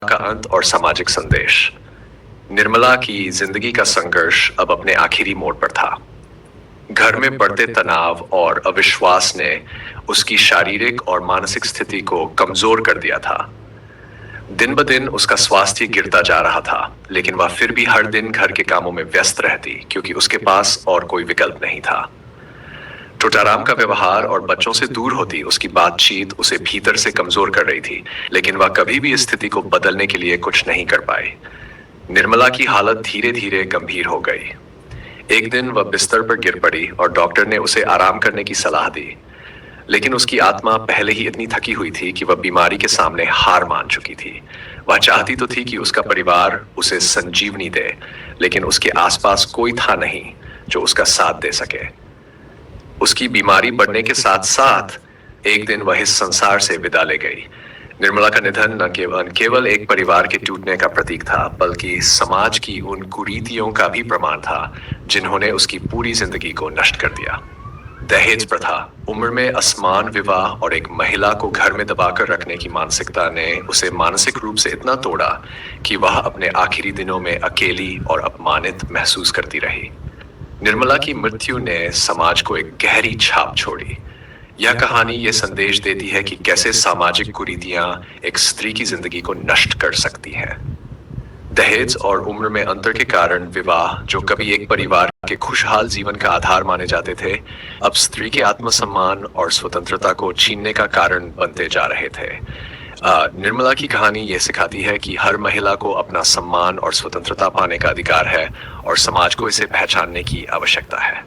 का अंत और सामाजिक संदेश। निर्मला की जिंदगी का संघर्ष अब अपने आखिरी मोड़ पर था। घर में बढ़ते तनाव और अविश्वास ने उसकी शारीरिक और मानसिक स्थिति को कमजोर कर दिया था। दिन ब दिन उसका स्वास्थ्य गिरता जा रहा था, लेकिन वह फिर भी हर दिन घर के कामों में व्यस्त रहती क्योंकि उसके पास और कोई विकल्प नहीं था। टोटाराम का व्यवहार और बच्चों से दूर होती उसकी बातचीत उसे भीतर से कमजोर कर रही थी, लेकिन वह कभी भी इस स्थिति को बदलने के लिए कुछ नहीं कर पाई। निर्मला की हालत धीरे धीरे गंभीर हो गई। एक दिन वह बिस्तर पर गिर पड़ी और डॉक्टर ने उसे आराम करने की सलाह दी, लेकिन उसकी आत्मा पहले ही इतनी थकी हुई थी कि वह बीमारी के सामने हार मान चुकी थी। वह चाहती तो थी कि उसका परिवार उसे संजीवनी दे, लेकिन उसके आसपास कोई था नहीं जो उसका साथ दे सके। उसकी बीमारी बढ़ने के साथ साथ एक दिन वह इस संसार से विदा ले गई। निर्मला का निधन न केवल एक परिवार के टूटने का प्रतीक था, बल्कि समाज की उन कुरीतियों का भी प्रमाण था जिन्होंने उसकी पूरी जिंदगी को नष्ट कर दिया। दहेज प्रथा, उम्र में असमान विवाह और एक महिला को घर में दबाकर रखने की मानसिकता ने उसे मानसिक रूप से इतना तोड़ा कि वह अपने आखिरी दिनों में अकेली और अपमानित महसूस करती रही। निर्मला की मृत्यु ने समाज को एक गहरी छाप छोड़ी। यह कहानी ये संदेश देती है कि कैसे सामाजिक कुरीतियां एक स्त्री की जिंदगी को नष्ट कर सकती हैं। दहेज और उम्र में अंतर के कारण विवाह, जो कभी एक परिवार के खुशहाल जीवन का आधार माने जाते थे, अब स्त्री के आत्मसम्मान और स्वतंत्रता को छीनने का कारण बनते जा रहे थे। निर्मला की कहानी ये सिखाती है कि हर महिला को अपना सम्मान और स्वतंत्रता पाने का अधिकार है और समाज को इसे पहचानने की आवश्यकता है।